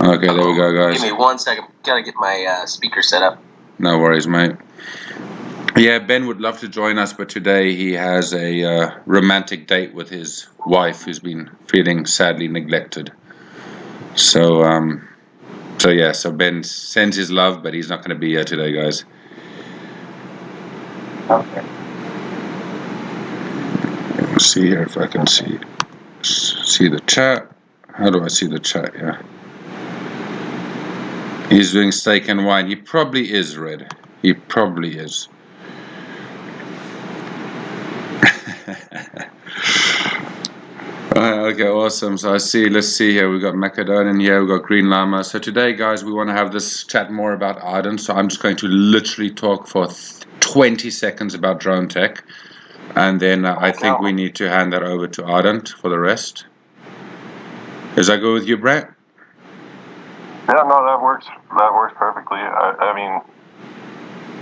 Okay, there we go, guys. Give me 1 second. Gotta get my speaker set up. No worries, mate. Yeah, Ben would love to join us, but today he has a romantic date with his wife, who's been feeling sadly neglected. So Ben sends his love, but he's not going to be here today, guys. Okay. Let's see here if I can see the chat. How do I see the chat? Yeah. He's doing steak and wine. He probably is, Red. He probably is. Okay, awesome. So let's see here. We've got Macedonian here, we've got Green Llama. So today, guys, we want to have this chat more about Arden. So I'm just going to literally talk for 20 seconds about drone tech. And then I think we need to hand that over to Ardent for the rest. Does that go with you, Brett? Yeah, no, that works. That works perfectly. I mean,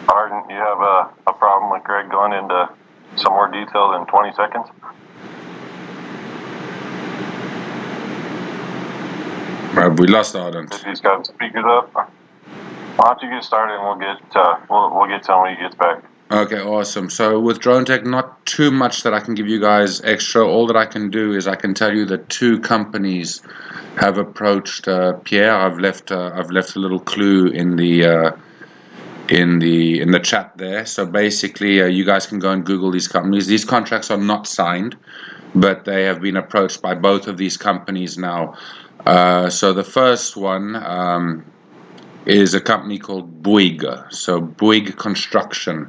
Ardent, you have a problem with Greg going into some more detail in 20 seconds? Have we lost Ardent? If he's got speakers up, why don't you get started and we'll get to him when he gets back. Okay, awesome. So with drone tech, not too much that I can give you guys extra. All that I can do is I can tell you that 2 companies have approached Pierre. I've left a little clue in the chat there. So basically, you guys can go and Google these companies. These contracts are not signed, but they have been approached by both of these companies now. So the first one is a company called Bouygues. So Bouygues Construction.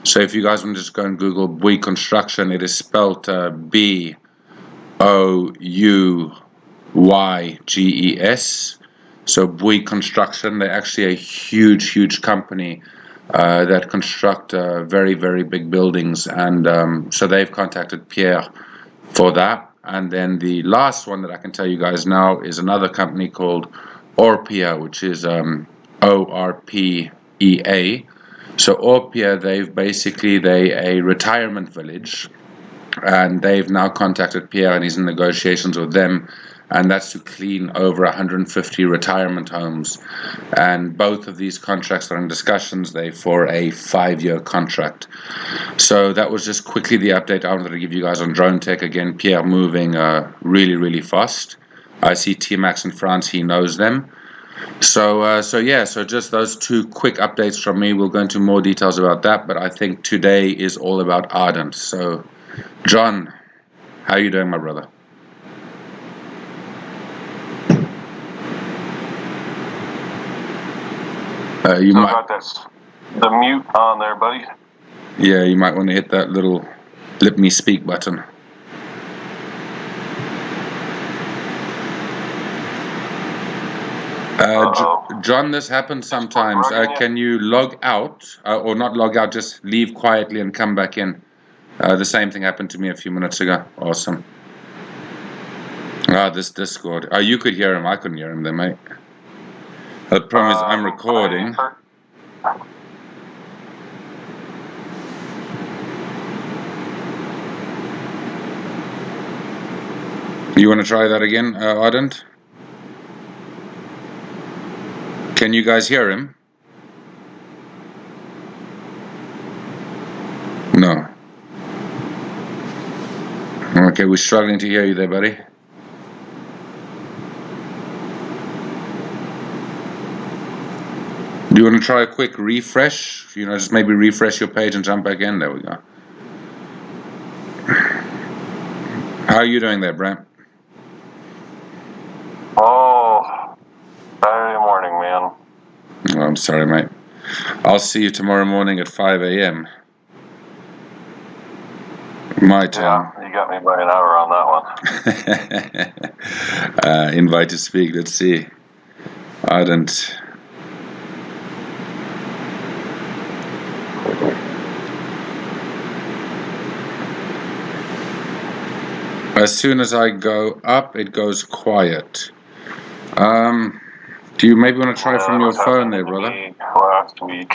So if you guys want to just go and Google Bouygues Construction, it is spelled Bouyges. So Bouygues Construction, they're actually a huge company that construct very, very big buildings. And so they've contacted Pierre for that. And then the last one that I can tell you guys now is another company called Orpea, which is ORPEA. So Orpea, they're a retirement village, and they've now contacted Pierre, and he's in negotiations with them, and that's to clean over 150 retirement homes. And both of these contracts are in discussions. They're for a 5-year contract. So that was just quickly the update I wanted to give you guys on drone tech. Again, Pierre moving really fast. I see T-Max in France, he knows them. So just those 2 quick updates from me. We'll go into more details about that, but I think today is all about Ardent. So, John, how are you doing, my brother? You so might got the mute on there, buddy. Yeah, you might want to hit that little let me speak button. John, this happens sometimes. Can you log out, or not log out, just leave quietly and come back in? The same thing happened to me a few minutes ago. Awesome. This Discord. You could hear him. I couldn't hear him then, mate. The problem is I'm recording. You want to try that again, Ardent? Can you guys hear him? No. Okay, we're struggling to hear you there, buddy. Do you want to try a quick refresh? Just maybe refresh your page and jump back in. There we go. How are you doing there, Brent? Oh, Saturday morning, man. Oh, I'm sorry, mate. I'll see you tomorrow morning at 5 a.m. My time. Yeah, you got me by an hour on that one. Invite to speak. Let's see. Ardent. As soon as I go up, it goes quiet. Do you maybe want to try from your phone there, brother? Last week,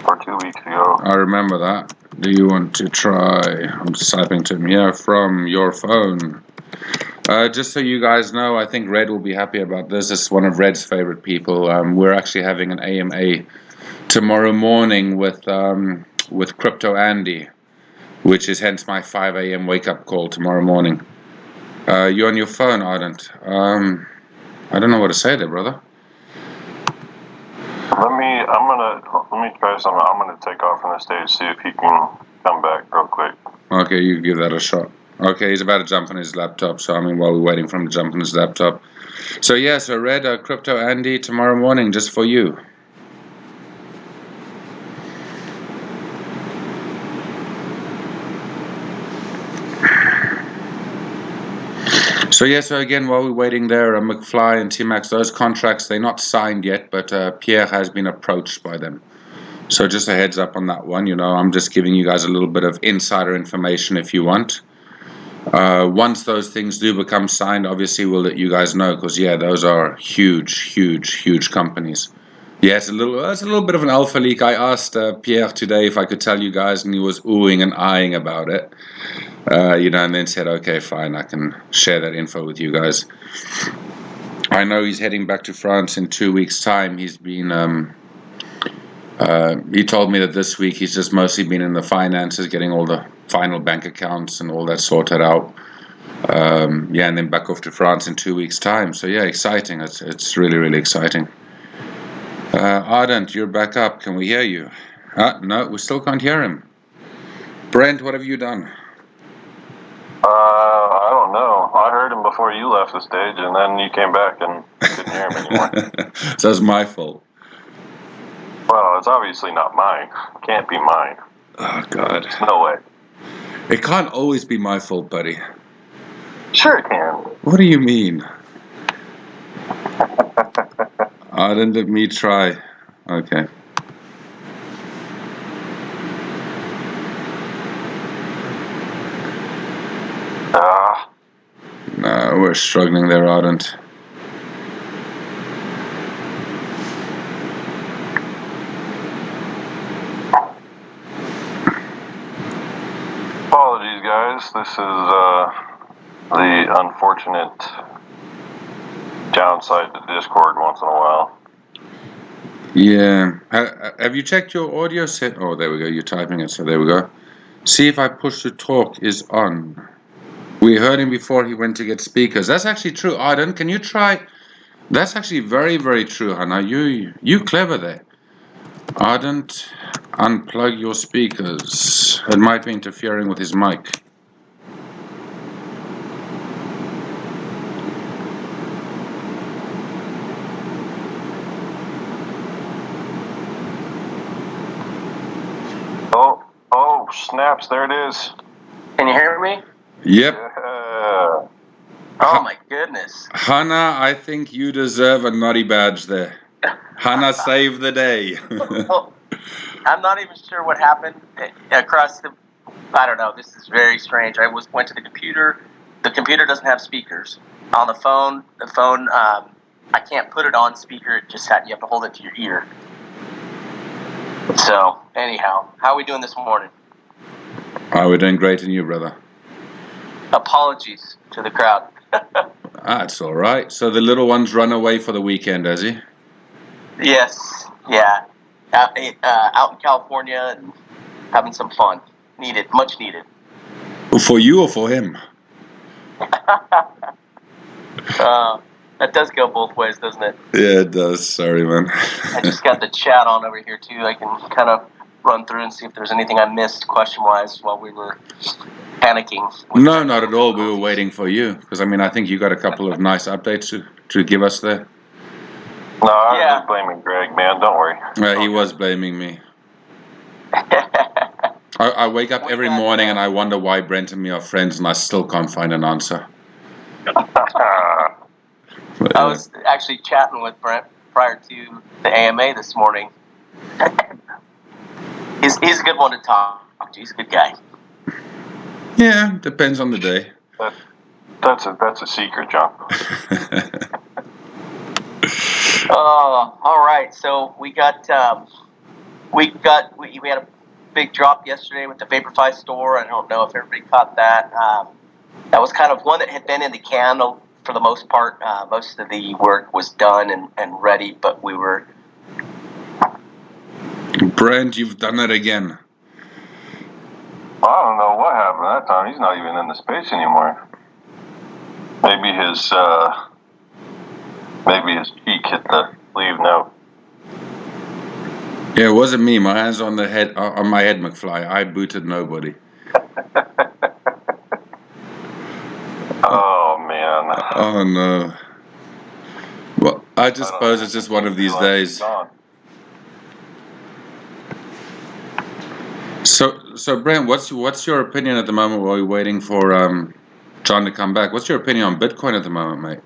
or 2 weeks ago. I remember that. Do you want to try? I'm just typing to him here from your phone. Just so you guys know, I think Red will be happy about this. It's one of Red's favorite people. We're actually having an AMA tomorrow morning with Crypto Andy, which is hence my 5 a.m. wake up call tomorrow morning. You on your phone, Ardent? I don't know what to say there, brother. Let me try something. I'm gonna take off from the stage, see if he can come back real quick. Okay, you give that a shot. Okay, he's about to jump on his laptop, so while we're waiting for him to jump on his laptop. So yeah, so Red, Crypto Andy tomorrow morning, just for you. So yeah, so again, while we're waiting there, McFly and T-Max, those contracts, they're not signed yet, but Pierre has been approached by them. So just a heads up on that one, I'm just giving you guys a little bit of insider information if you want. Once those things do become signed, obviously we'll let you guys know, because yeah, those are huge companies. Yeah, it's a little bit of an alpha leak. I asked Pierre today if I could tell you guys, and he was oohing and eyeing about it. And then said, okay, fine, I can share that info with you guys. I know he's heading back to France in 2 weeks' time. He's been, he told me that this week he's just mostly been in the finances, getting all the final bank accounts and all that sorted out. And then back off to France in 2 weeks' time. So yeah, exciting. It's really exciting. Ardent, you're back up. Can we hear you? No, we still can't hear him. Brent, what have you done? I don't know. I heard him before you left the stage, and then you came back and couldn't hear him anymore. So it's my fault. Well, it's obviously not mine. It can't be mine. Oh, God. No way. It can't always be my fault, buddy. Sure it can. What do you mean? Ardent, let me try. Okay. No, we're struggling there, Ardent. Apologies, guys. This is the unfortunate downside to Discord once in a while. Yeah. Have you checked your audio set? Oh, there we go. You're typing it, so there we go. See if I push to talk is on. We heard him before he went to get speakers. That's actually true. Ardent, can you try? That's actually very true, Hannah. You clever there. Ardent, unplug your speakers. It might be interfering with his mic. Oh, snaps, there it is. Can you hear me? Yep. Yeah. Oh my goodness. Hannah, I think you deserve a naughty badge there. Hannah saved the day. Well, I'm not even sure what happened across the. I don't know. This is very strange. I went to the computer. The computer doesn't have speakers. On the phone, I can't put it on speaker. It just you have to hold it to your ear. So anyhow, how are we doing this morning? We're doing great, and you, brother? Apologies to the crowd. It's all right. So the little one's run away for the weekend, has he? Yes. Yeah. Out in California and having some fun. Much needed. For you or for him? That does go both ways, doesn't it? Yeah, it does. Sorry, man. I just got the chat on over here too. I can kind of run through and see if there's anything I missed question-wise while we were panicking. No, not at all. We were waiting for you because I think you got a couple of nice updates to give us there. No, I was just blaming Greg, man. Don't worry. He was blaming me. I wake up every morning and I wonder why Brent and me are friends, and I still can't find an answer. I was actually chatting with Brent prior to the AMA this morning. He's a good one to talk to. He's a good guy. Yeah, depends on the day. That's a secret, John. All right. So we had a big drop yesterday with the VaporFi store. I don't know if everybody caught that. That was kind of one that had been in the can for the most part. Most of the work was done and ready, but we were... Brent, you've done it again. Well, I don't know what happened that time. He's not even in the space anymore. Maybe his cheek hit the leave note. Yeah, it wasn't me. My hands on my head, McFly. I booted nobody. Oh man. Oh no. Well, I just suppose it's just one of these days. So Brent, what's your opinion at the moment while we're waiting for John to come back? What's your opinion on Bitcoin at the moment, mate?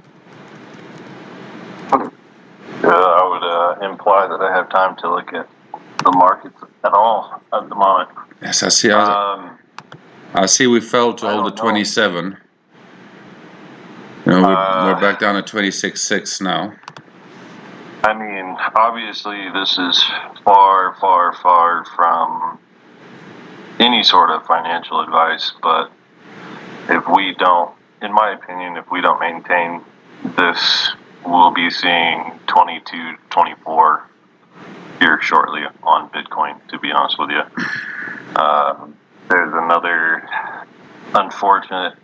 I would imply that I have time to look at the markets at all at the moment. Yes, I see. I see we fell to hold the 27. You know, we're back down at 26.6 now. I mean, obviously, this is far, far, far from any sort of financial advice, but if we don't, in my opinion, if we don't maintain this, we'll be seeing 22, 24 here shortly on Bitcoin, to be honest with you. There's another unfortunate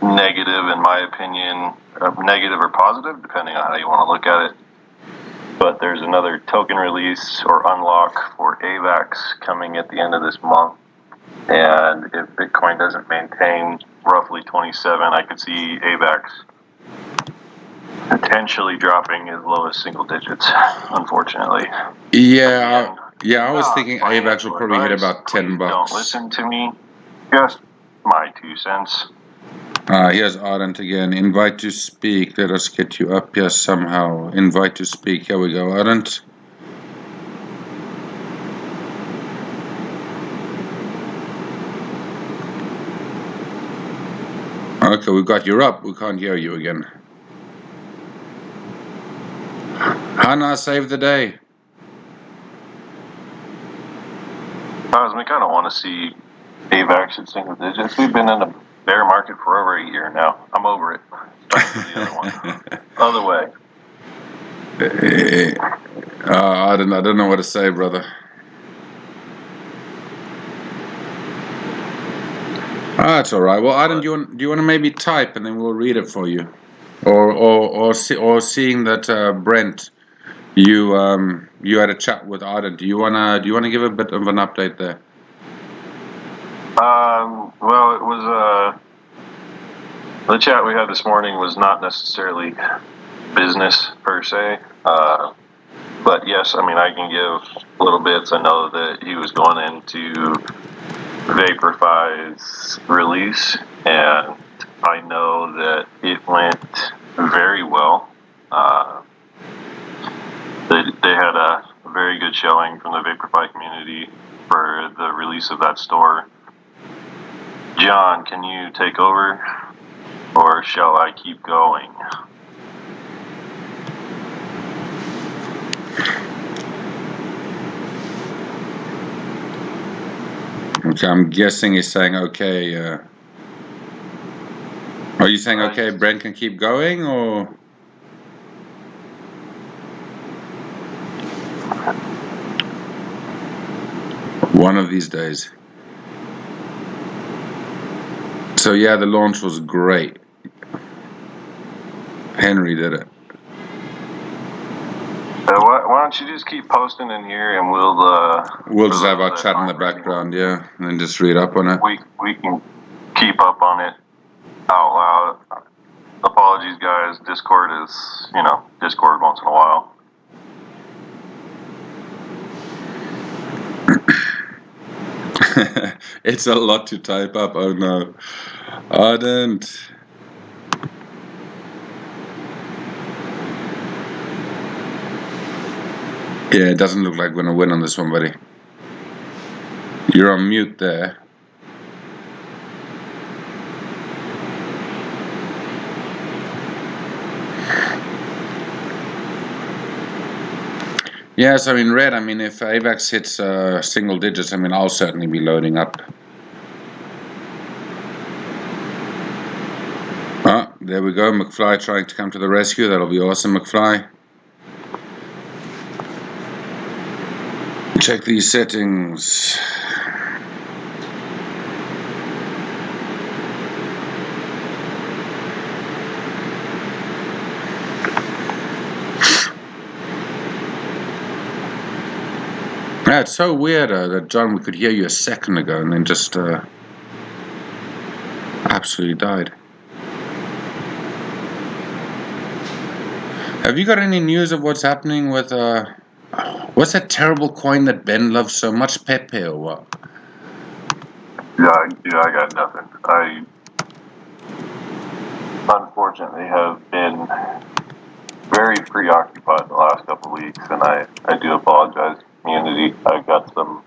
negative, in my opinion, negative or positive, depending on how you want to look at it. But there's another token release or unlock for AVAX coming at the end of this month. And if Bitcoin doesn't maintain roughly 27, I could see AVAX potentially dropping as low as single digits, unfortunately. Yeah, I was thinking AVAX will probably hit about $10. Don't listen to me. Just my 2 cents. Here's Ardent again. Invite to speak. Let us get you up here somehow. Invite to speak. Here we go, Ardent. Okay, we got you up. We can't hear you again. Hannah, save the day. Cosmic, I don't want to see AVAX at single digits. We've been in a bear market for over a year now. I'm over it. Time for the other one. Other way. I don't know what to say, brother. That's all right. Well, Adam, do you want to maybe type and then we'll read it for you, or seeing that Brent, you had a chat with Arden. Do you wanna give a bit of an update there? Well, it was the chat we had this morning was not necessarily business per se. But yes, I mean, I can give little bits. I know that he was going into Vaporify's release, and I know that it went very well. They had a very good showing from the Vaporify community for the release of that store. John, can you take over, or shall I keep going? Okay, I'm guessing he's saying okay. Are you saying okay, Brent can keep going, or? One of these days. So yeah, the launch was great. Henry did it. Why don't you just keep posting in here, and we'll just have our chat in the background, yeah, and then just read up on it. We can keep up on it out loud. Apologies, guys. Discord is, Discord once in a while. It's a lot to type up. Oh no, Ardent. Yeah, it doesn't look like we're gonna win on this one, buddy. You're on mute there. Yes, I mean, Red, if AVAX hits single digits, I'll certainly be loading up. there we go. McFly trying to come to the rescue. That'll be awesome, McFly. Check these settings. Yeah, it's so weird that John, we could hear you a second ago and then just absolutely died. Have you got any news of what's happening with what's that terrible coin that Ben loves so much, Pepe or what? Yeah, I got nothing. I unfortunately have been very preoccupied the last couple of weeks, and I do apologize, community. I've got some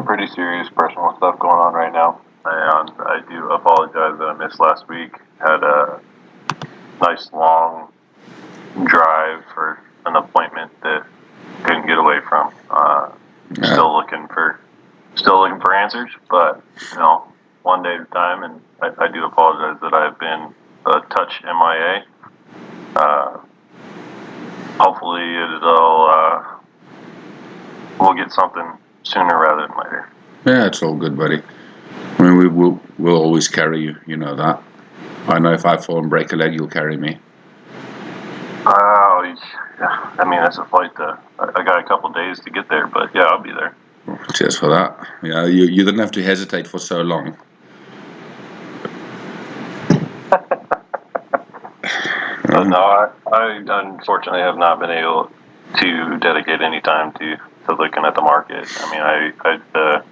pretty serious personal stuff going on right now, and I do apologize that I missed last week. Had a nice long drive for an appointment that couldn't get away from. Still looking for answers, but one day at a time. And I do apologize that I've been a touch MIA. Hopefully we'll get something sooner rather than later. Yeah, it's all good, buddy. I mean, we'll always carry you. You know that. I know if I fall and break a leg, you'll carry me. Oh, I mean, that's a flight. I got a couple days to get there, but yeah, I'll be there. Cheers for that. Yeah, you didn't have to hesitate for so long. No, I unfortunately have not been able to dedicate any time to looking at the market. I mean, the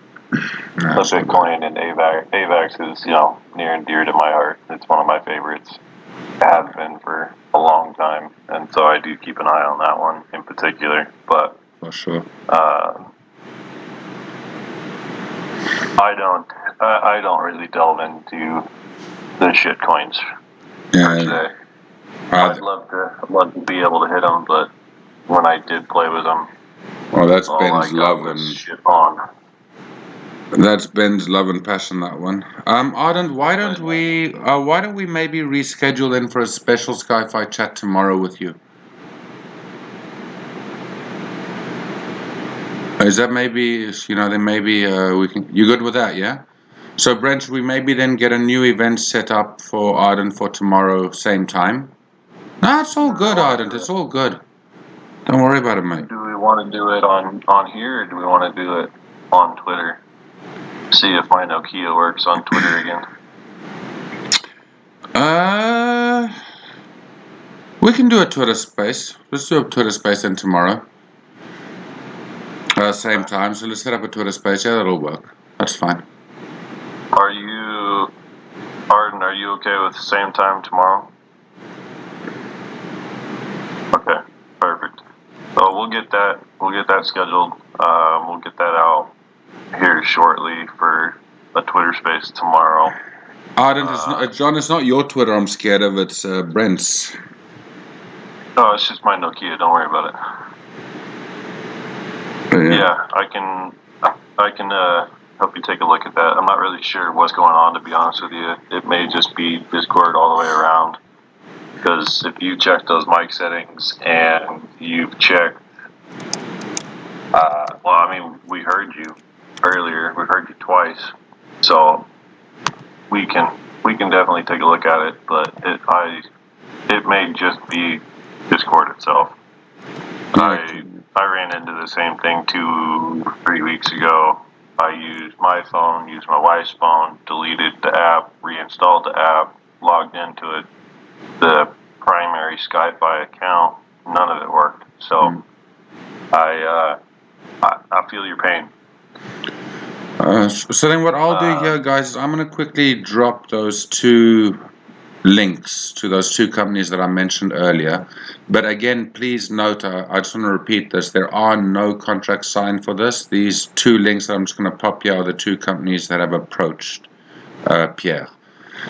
Bitcoin and AVAX is near and dear to my heart. It's one of my favorites. It has been for a long time, and so I do keep an eye on that one in particular. But for sure, I don't really delve into the shit coins per se. I'd love to be able to hit them, but when I did play with them, well, that's Ben's love and shit on. That's Ben's love and passion. That one. Ardent, why don't we maybe reschedule then for a special SkyFi chat tomorrow with you? Is that maybe then maybe we can? You good with that? Yeah. So Brent, should we maybe then get a new event set up for Ardent for tomorrow, same time? No, it's all good, Ardent. It's all good. Don't worry about it, mate. Do we want to do it on here, or do we want to do it on Twitter? See if my Nokia works on Twitter again. We can do a Twitter space. Let's do a Twitter space then tomorrow. Same time. So let's set up a Twitter space. Yeah, that'll work. That's fine. Arden, are you okay with the same time tomorrow? Okay, perfect. So we'll get that scheduled. We'll get that out here shortly for a Twitter space tomorrow. Ardent, John, it's not your Twitter I'm scared of, it's Brent's. No, it's just my Nokia, don't worry about it. Yeah, I can help you take a look at that. I'm not really sure what's going on, to be honest with you. It may just be Discord all the way around. Because if you check those mic settings and you've checked, we heard you earlier. We heard you twice, so we can definitely take a look at it. But it may just be Discord itself. I ran into the same thing 2-3 weeks ago. I used my phone, used my wife's phone, deleted the app, reinstalled the app, logged into it. The primary SkyFi account, none of it worked. So I feel your pain. So then what I'll do here, guys, is I'm going to quickly drop those two links to those two companies that I mentioned earlier. But again, please note, I just want to repeat this, there are no contracts signed for this. These two links that I'm just going to pop here are the two companies that have approached Pierre.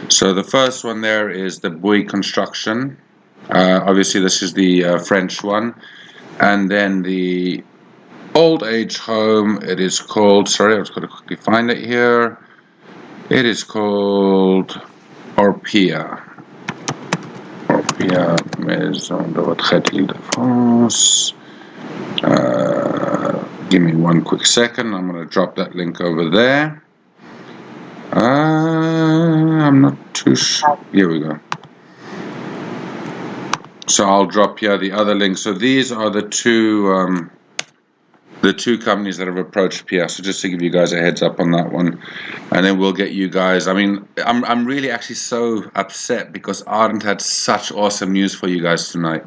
So the first one there is the Bouygues Construction. Obviously, this is the French one. And then the old age home, it is called, sorry, I was going to quickly find it here. It is called Orpea Maison de Retraite Île-de-France. Give me one quick second. I'm going to drop that link over there. I'm not too sure. Here we go. So I'll drop here the other link. So these are the two companies that have approached Pierre. So just to give you guys a heads up on that one, and then we'll get you guys. I mean, I'm really actually so upset because Ardent had such awesome news for you guys tonight.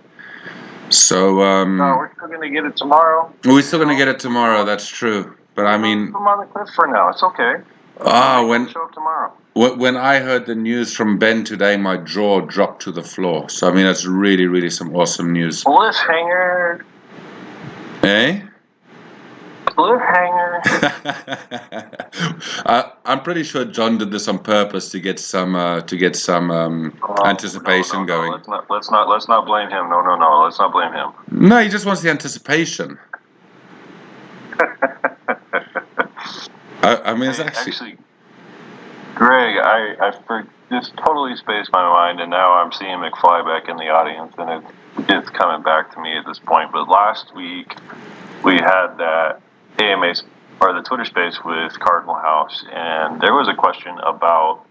So No, we're still gonna get it tomorrow. we're still gonna get it tomorrow. That's true. But I mean, I'm on the cliff for now. It's okay. when show up tomorrow. When I heard the news from Ben today, my jaw dropped to the floor. So I mean, that's really, really some awesome news. Cliffhanger. Eh? Cliffhanger. I'm pretty sure John did this on purpose to get some anticipation going. Let's not blame him. No. Let's not blame him. No, he just wants the anticipation. I mean, it's actually Greg, I just totally spaced my mind, and now I'm seeing McFly back in the audience, and it's coming back to me at this point. But last week we had that AMA or the Twitter space with Cardinal House, and there was a question about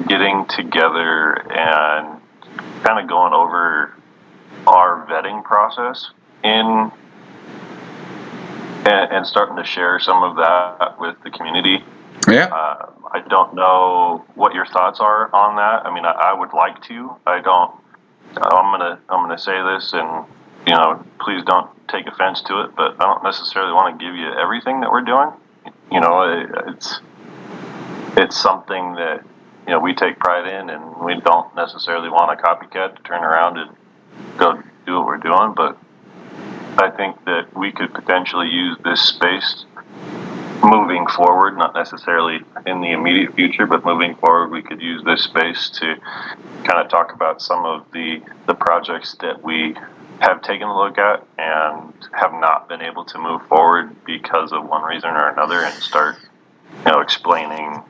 getting together and kind of going over our vetting process and starting to share some of that with the community. Yeah. I don't know what your thoughts are on that. I mean, I would like to. I'm gonna say this, and please don't take offense to it, but I don't necessarily want to give you everything that we're doing. It's something that we take pride in, and we don't necessarily want a copycat to turn around and go do what we're doing. But I think that we could potentially use this space moving forward, not necessarily in the immediate future, but moving forward, we could use this space to kind of talk about some of the projects that we have taken a look at and have not been able to move forward because of one reason or another, and start explaining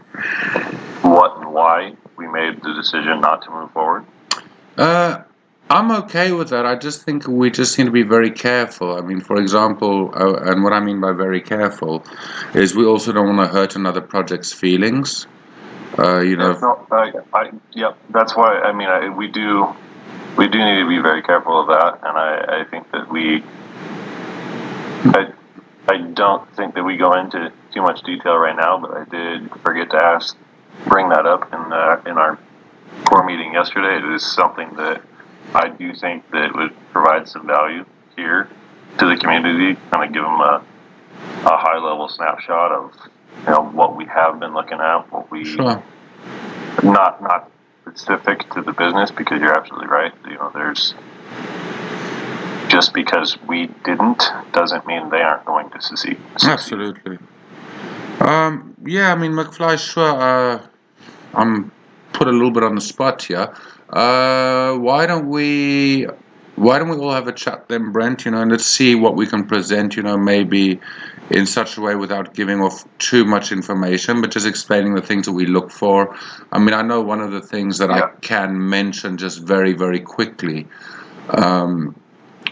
what and why we made the decision not to move forward. I'm okay with that. I just think we just need to be very careful. I mean, for example, and what I mean by very careful is we also don't want to hurt another project's feelings. Yep, that's why. I mean, we do need to be very careful of that, and I think that I don't think that we go into too much detail right now, but I did forget to bring that up in our core meeting yesterday. It is something that I do think that would provide some value here to the community, kind of give them a high level snapshot of what we have been looking at, what we not specific to the business, because you're absolutely right. There's just because we didn't doesn't mean they aren't going to succeed. Absolutely. Yeah, I mean, McFly, sure. I'm put a little bit on the spot here. Why don't we all have a chat then, Brent? And let's see what we can present. Maybe in such a way without giving off too much information, but just explaining the things that we look for. I mean, I know one of the things that I can mention just very, very quickly,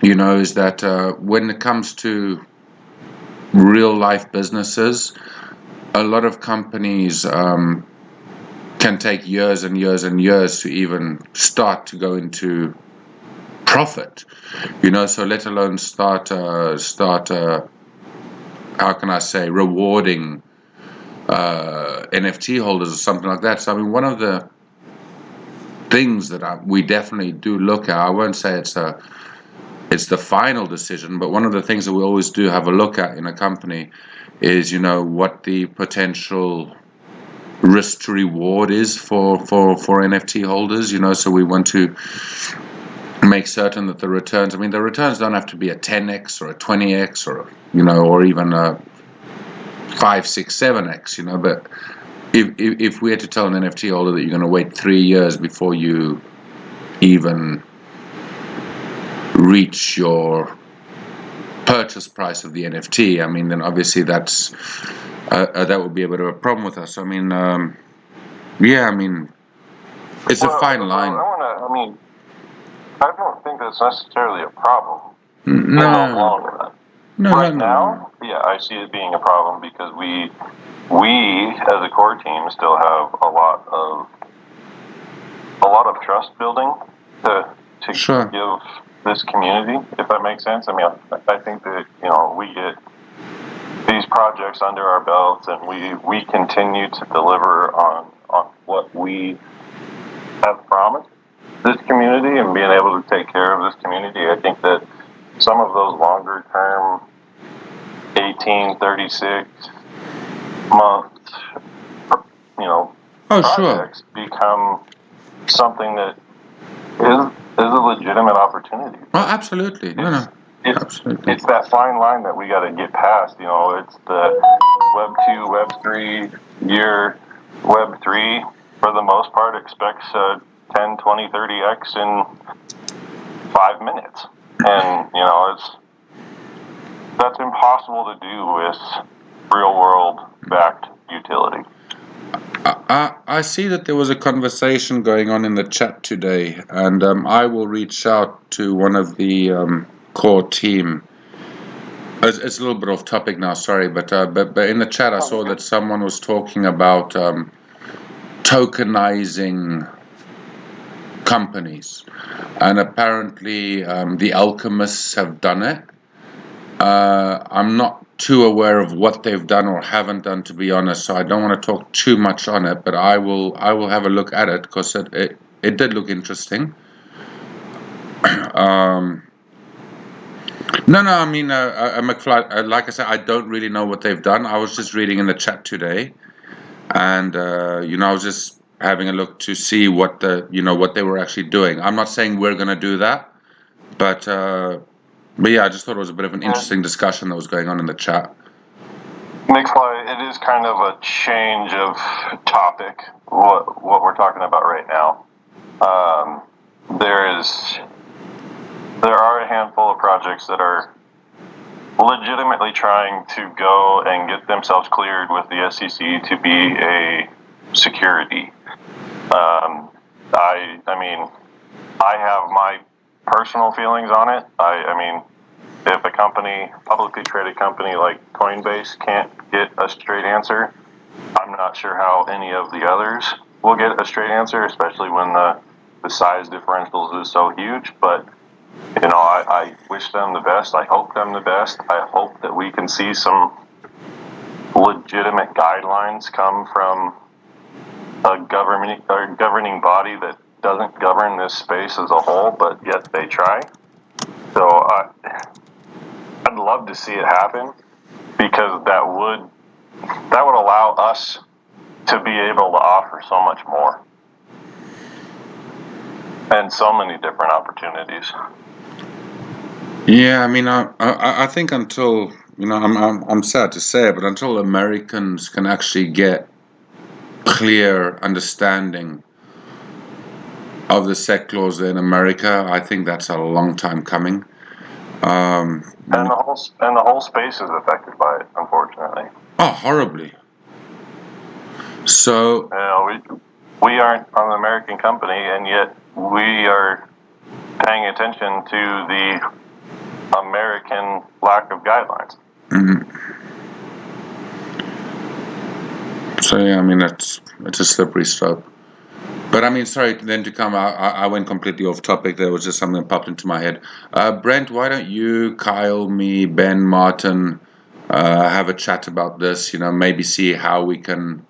is that when it comes to real life businesses, a lot of companies can take years and years and years to even start to go into profit, so let alone start how can I say, rewarding NFT holders or something like that. So I mean, one of the things that we definitely do look at, I won't say it's the final decision, but one of the things that we always do have a look at in a company is what the potential risk to reward is for NFT holders, so we want to make certain that the returns don't have to be a 10x or a 20x or or even a 5, 6, 7x, but if we had to tell an NFT holder that you're going to wait 3 years before you even reach your purchase price of the NFT, I mean, then obviously that would be a bit of a problem with us. I mean, It's a fine line. I don't think that's necessarily a problem in the No, long run. no, Right no. now, yeah, I see it being a problem because we as a core team still have a lot of trust building to Sure. give this community, if that makes sense. I mean, I think that we get these projects under our belts and we continue to deliver on what we have promised this community and being able to take care of this community. I think that some of those longer term 18, 36 month projects become something that is a legitimate opportunity. Oh, absolutely. Absolutely. It's that fine line that we got to get past. It's the Web 2, Web 3 year. Web 3, for the most part, expects 10, 20, 30x in 5 minutes. And, that's impossible to do with real world backed utility. I see that there was a conversation going on in the chat today, and I will reach out to one of the core team. It's a little bit off topic now, sorry, but in the chat I saw that someone was talking about tokenizing companies, and apparently the alchemists have done it. I'm not too aware of what they've done or haven't done, to be honest, so I don't want to talk too much on it, but I will have a look at it because it did look interesting. No, I mean, McFly, like I said, I don't really know what they've done. I was just reading in the chat today, and I was just having a look to see what what they were actually doing. I'm not saying we're going to do that, but yeah, I just thought it was a bit of an interesting discussion that was going on in the chat. McFly, it is kind of a change of topic, what we're talking about right now. There are a handful of projects that are legitimately trying to go and get themselves cleared with the SEC to be a security. I mean, I have my personal feelings on it. I mean, if a publicly traded company like Coinbase can't get a straight answer, I'm not sure how any of the others will get a straight answer, especially when the size differentials is so huge. But I wish them the best. I hope them the best. I hope that we can see some legitimate guidelines come from a governing body that doesn't govern this space as a whole, but yet they try. So I'd love to see it happen because that would allow us to be able to offer so much more and so many different opportunities. Yeah, I mean, I think until I'm sad to say it, but until Americans can actually get clear understanding of the SEC laws in America, I think that's a long time coming. And the whole space is affected by it, unfortunately. Oh, horribly. So we aren't an American company, and yet we are paying attention to the American lack of guidelines. Mm-hmm. So yeah, I mean it's a slippery slope. But I mean, sorry, then to come, I went completely off topic. There was just something that popped into my head. Brent, why don't you, Kyle, me, Ben, Martin, have a chat about this? Maybe see how we can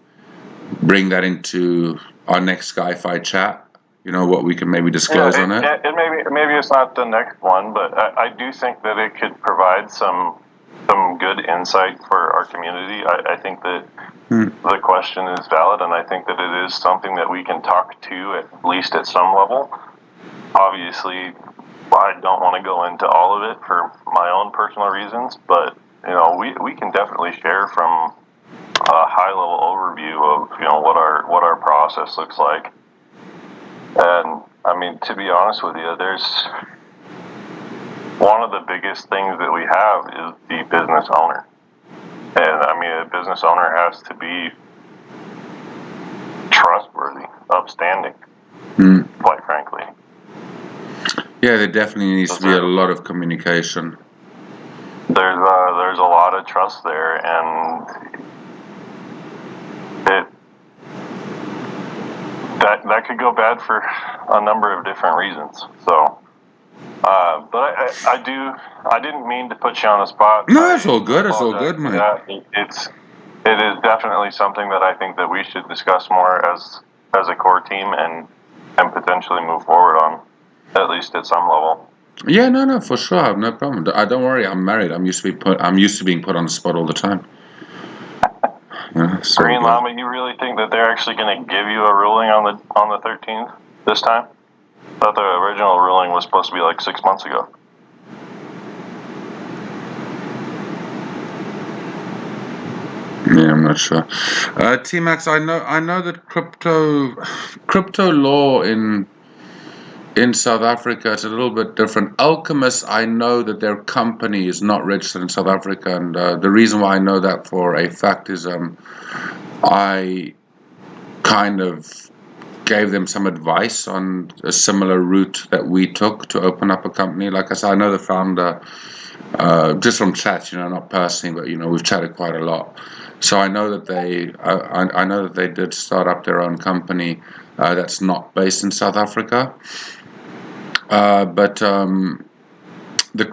bring that into our next SkyFi Chat. What we can maybe disclose on it. And maybe it's not the next one, but I do think that it could provide some good insight for our community. I think that the question is valid, and I think that it is something that we can talk to at least at some level. Obviously, I don't want to go into all of it for my own personal reasons, but we can definitely share from a high level overview of what our process looks like. And I mean, to be honest with you, there's one of the biggest things that we have is the business owner. And I mean, a business owner has to be trustworthy, upstanding. quite frankly. Yeah, there definitely needs to be a lot of communication. There's a lot of trust there, and that could go bad for a number of different reasons. So, but I didn't mean to put you on the spot. No, it's all good. It's all good, mate. It is definitely something that I think that we should discuss more as a core team and potentially move forward on, at least at some level. Yeah, no, for sure. I have no problem. Don't worry. I'm married. I'm used to being put on the spot all the time. So Green Llama, you really think that they're actually going to give you a ruling on the 13th this time? I thought the original ruling was supposed to be like 6 months ago. Yeah, I'm not sure. T-Max, I know that crypto law in South Africa is a little bit different. Alchemist, I know that their company is not registered in South Africa, and the reason why I know that for a fact is I kind of gave them some advice on a similar route that we took to open up a company. Like I said, I know the founder just from chats, not personally, but we've chatted quite a lot. So I know that I know that they did start up their own company that's not based in South Africa. But the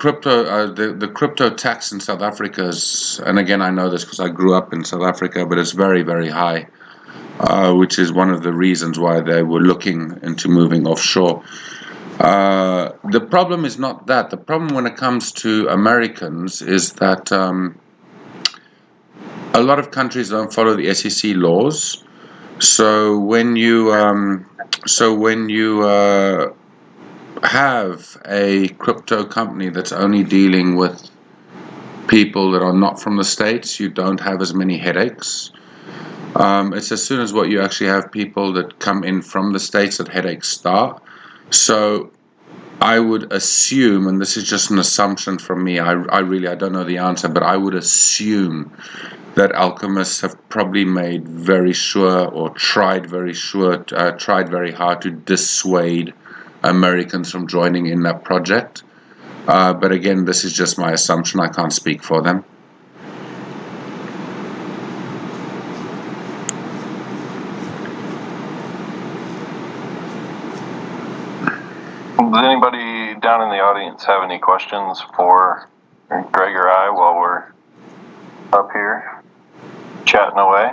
crypto tax in South Africa is, and again I know this because I grew up in South Africa, but it's very, very high, which is one of the reasons why they were looking into moving offshore. The problem is not that. The problem when it comes to Americans is that a lot of countries don't follow the SEC laws. So when you have a crypto company that's only dealing with people that are not from the States, you don't have as many headaches. It's as soon as you actually have people that come in from the States that headaches start. So I would assume, and this is just an assumption from me, I don't know the answer, but I would assume that alchemists have probably made very sure or tried very hard to dissuade Americans from joining in that project. But again, this is just my assumption. I can't speak for them. Does anybody down in the audience have any questions for Greg or I while we're up here chatting away?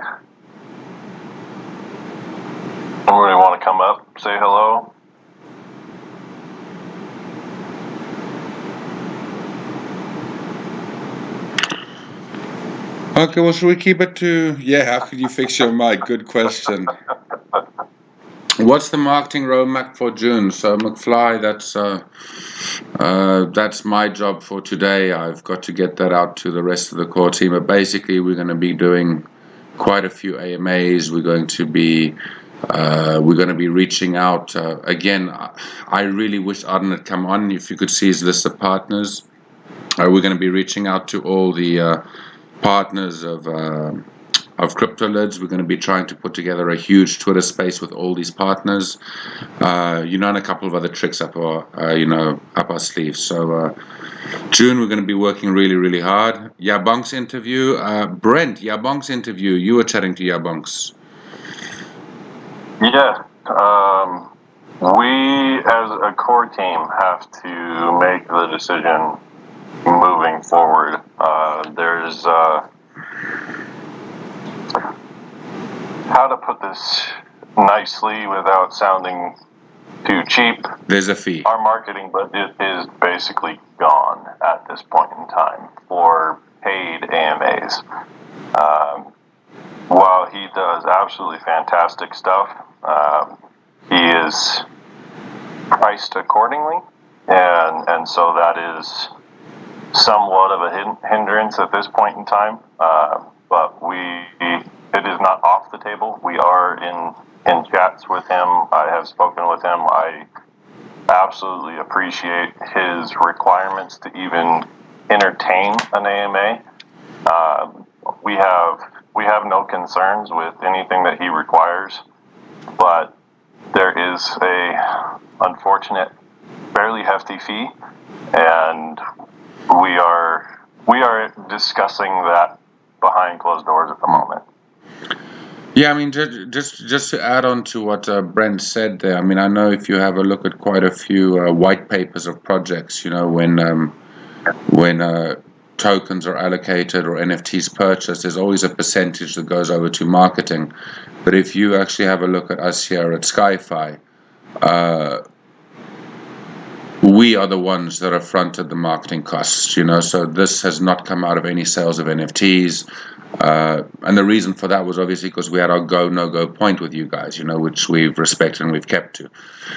Anybody want to come up, say hello? Okay, well, should we keep it to, how could you fix your mic? Good question. What's the marketing roadmap for June? So, McFly, that's my job for today. I've got to get that out to the rest of the core team. But basically, we're going to be doing quite a few AMAs. We're going to be reaching out. Again, I really wish Arden had come on. If you could see his list of partners, we're going to be reaching out to all the partners of CryptoLids. We're going to be trying to put together a huge Twitter space with all these partners, and a couple of other tricks up our sleeves. So June, we're going to be working really, really hard. Yabonk's interview, Brent. Yabonk's interview. You were chatting to Yabonk's. Yeah, we as a core team have to make the decision moving forward. There's how to put this nicely without sounding too cheap. There's a fee. Our marketing budget is basically gone at this point in time for paid AMAs. While he does absolutely fantastic stuff, he is priced accordingly, and so that is somewhat of a hindrance at this point in time. But it is not off the table. We are in chats with him. I have spoken with him. I absolutely appreciate his requirements to even entertain an AMA. We have no concerns with anything that he requires, but there is a unfortunate, fairly hefty fee, and we are discussing that behind closed doors at the moment. Yeah, I mean, just to add on to what Brent said there. I mean, I know if you have a look at quite a few white papers of projects, you know, when tokens are allocated or NFTs purchased, there's always a percentage that goes over to marketing. But if you actually have a look at us here at SkyFi, we are the ones that have fronted the marketing costs, you know, so this has not come out of any sales of NFTs. And the reason for that was obviously because we had our go, no go point with you guys, you know, which we've respected and we've kept to.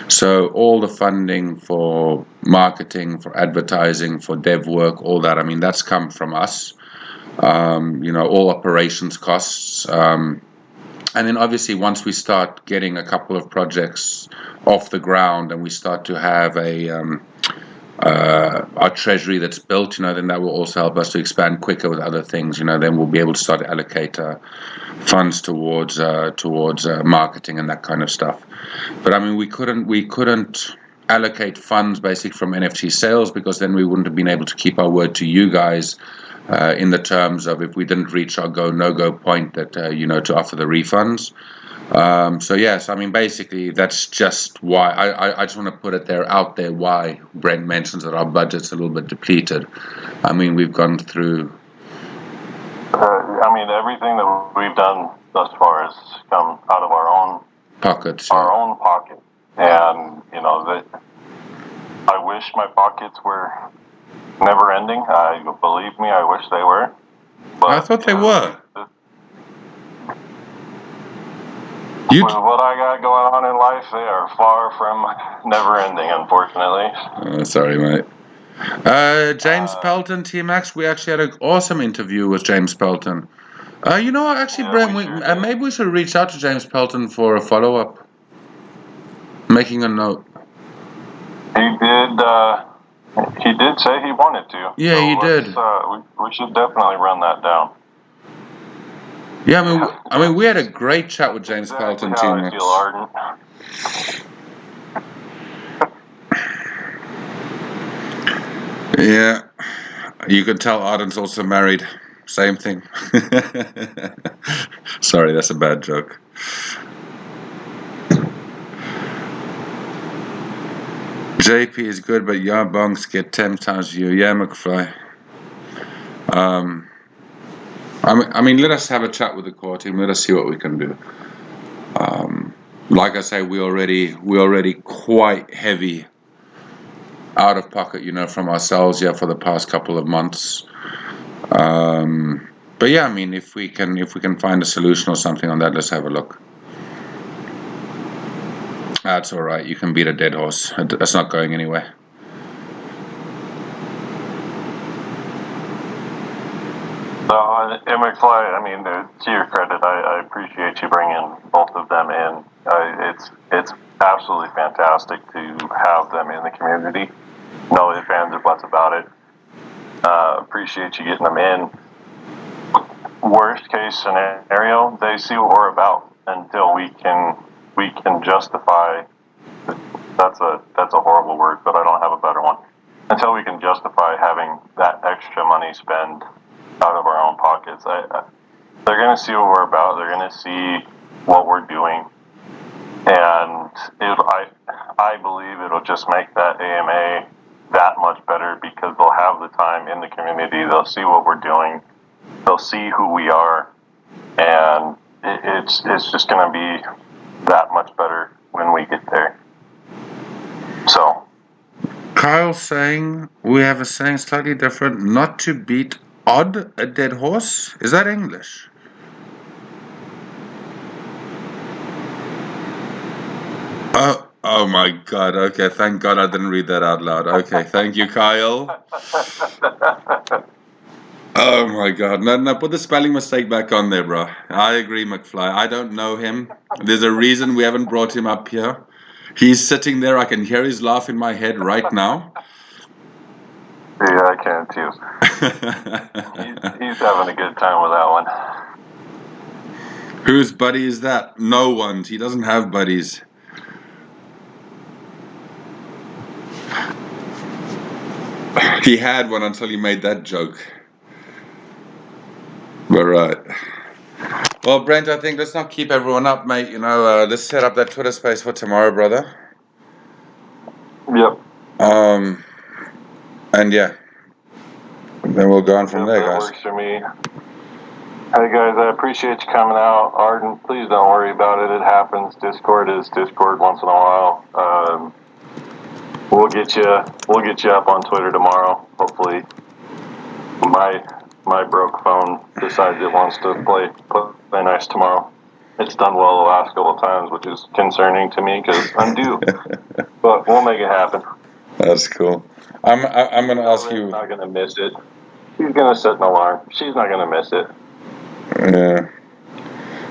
So all the funding for marketing, for advertising, for dev work, all that, I mean, that's come from us, you know, all operations costs. And then obviously once we start getting a couple of projects off the ground and we start to have our treasury that's built, you know, then that will also help us to expand quicker with other things, you know, then we'll be able to start to allocate funds towards marketing and that kind of stuff. But I mean, we couldn't allocate funds basically from NFT sales because then we wouldn't have been able to keep our word to you guys in the terms of if we didn't reach our go no go point that you know, to offer the refunds. So yes, I mean basically that's just why I just want to put it out there why Brent mentions that our budget's a little bit depleted. I mean we've gone through. I mean everything that we've done thus far has come out of our own pockets, our own pocket, and you know that I wish my pockets were never ending. Believe me, I wish they were. But, I thought they were. With what I got going on in life, they are far from never ending, unfortunately. Sorry, mate. James Pelton, T-Max, we actually had an awesome interview with James Pelton. You know what, actually, Yeah, Brent, maybe we should reach out to James Pelton for a follow-up. Making a note. He did say he wanted to. Yeah, so he did. We should definitely run that down. Yeah, I mean, we had a great chat with James Pelton, T-Max. I feel ardent. Yeah, you can tell Arden's also married. Same thing. Sorry, that's a bad joke. JP is good, but your bonks get 10 times view. Yeah, McFly. I mean, let us have a chat with the core team. Let us see what we can do. Like I say, we're already quite heavy out of pocket, you know, from ourselves here for the past couple of months. But yeah, I mean, if we can find a solution or something on that, let's have a look. That's all right. You can beat a dead horse. That's not going anywhere. No, and McFly, I mean, to your credit, I appreciate you bringing both of them in. It's absolutely fantastic to have them in the community. No ifs, ands, or buts about it. Appreciate you getting them in. Worst case scenario, they see what we're about until we can justify. That's a horrible word, but I don't have a better one. Until we can justify having that extra money spent out of our own pockets, they're going to see what we're about. They're going to see what we're doing, and I believe it'll just make that AMA that much better because they'll have the time in the community. They'll see what we're doing. They'll see who we are, and it's just going to be that much better when we get there. So, Kyle saying we have a saying slightly different. Not to beat a dead horse. Is that English? Oh my God. Okay, thank God I didn't read that out loud. Okay, thank you, Kyle. Oh my God. No, put the spelling mistake back on there, bro. I agree, McFly. I don't know him. There's a reason we haven't brought him up here. He's sitting there. I can hear his laugh in my head right now. Yeah, I can too. He's having a good time with that one. Whose buddy is that? No one's. He doesn't have buddies. He had one until he made that joke. But right. Well, Brent, I think let's not keep everyone up, mate. You know, let's set up that Twitter space for tomorrow, brother. Yep. And yeah, then we'll go on from there, that guys. Works for me. Hey guys, I appreciate you coming out. Arden, please don't worry about it. It happens. Discord is Discord once in a while. We'll get you up on Twitter tomorrow. Hopefully, my broke phone decides it wants to play nice tomorrow. It's done well the last couple of times, which is concerning to me because I'm due. But we'll make it happen. That's cool. I'm gonna ask you. Not gonna miss it. She's gonna set an alarm. She's not gonna miss it. Yeah.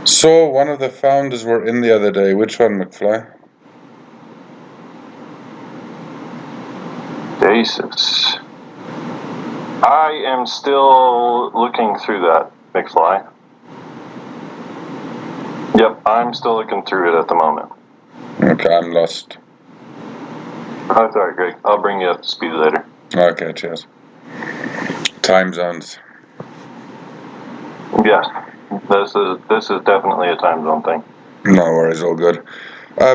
Saw one of the founders were in the other day. Which one, McFly? Jesus. I am still looking through that, McFly. Yep, I'm still looking through it at the moment. Okay, I'm lost. That's alright, Greg. I'll bring you up to speed later. Okay, cheers. Time zones. Yes, this is definitely a time zone thing. No worries, all good.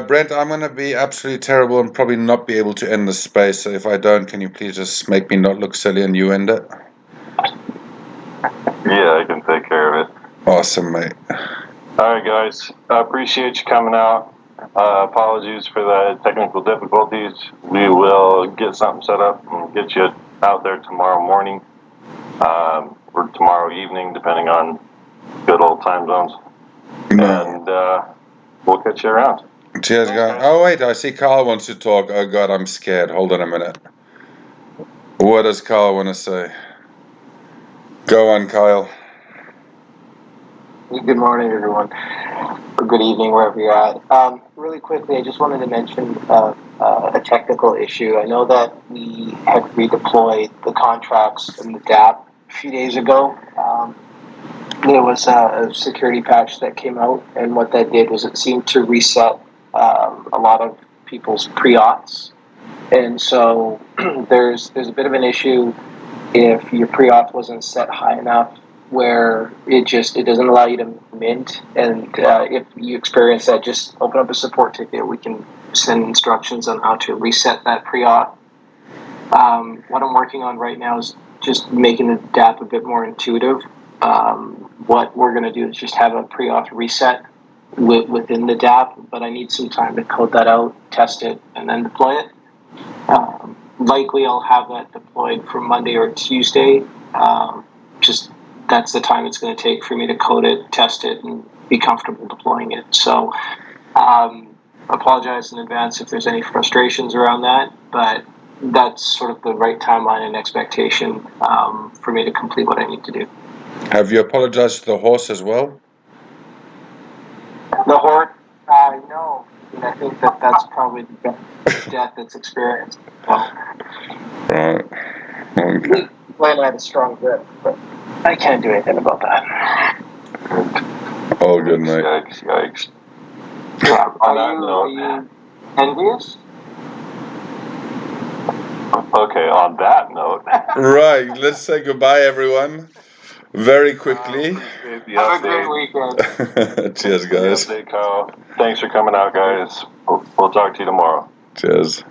Brent, I'm going to be absolutely terrible and probably not be able to end the space. So if I don't, can you please just make me not look silly and you end it? Yeah, I can take care of it. Awesome, mate. Alright, guys. I appreciate you coming out. Apologies for the technical difficulties. We will get something set up and get you out there tomorrow morning or tomorrow evening, depending on good old time zones. No. And we'll catch you around. Cheers, guys. Oh, wait, I see Carl wants to talk. Oh, God, I'm scared. Hold on a minute. What does Carl want to say? Go on, Kyle. Good morning, everyone, or good evening, wherever you're at. Really quickly, I just wanted to mention a technical issue. I know that we had redeployed the contracts in the DApp a few days ago. There was a security patch that came out, and what that did was it seemed to reset a lot of people's pre-auths. And so there's a bit of an issue if your pre-auth wasn't set high enough, where it doesn't allow you to mint. And if you experience that, just open up a support ticket. We can send instructions on how to reset that pre-auth. What I'm working on right now is just making the DApp a bit more intuitive. What we're going to do is just have a pre-auth reset within the DApp, but I need some time to code that out, test it, and then deploy it. Likely I'll have that deployed for Monday or Tuesday. Just that's the time it's going to take for me to code it, test it, and be comfortable deploying it. So apologize in advance if there's any frustrations around that, but that's sort of the right timeline and expectation for me to complete what I need to do. Have you apologized to the horse as well? The horse, no. And I think that's probably the best death that's experienced. Well, Right. Okay. Glenn had a strong grip, but I can't do anything about that. All good, mate. Yikes. Yeah. On Are you envious? Okay, on that note. Right, let's say goodbye, everyone. Very quickly. Have a great weekend. Cheers, guys. Update, Kyle. Thanks for coming out, guys. We'll talk to you tomorrow. Cheers.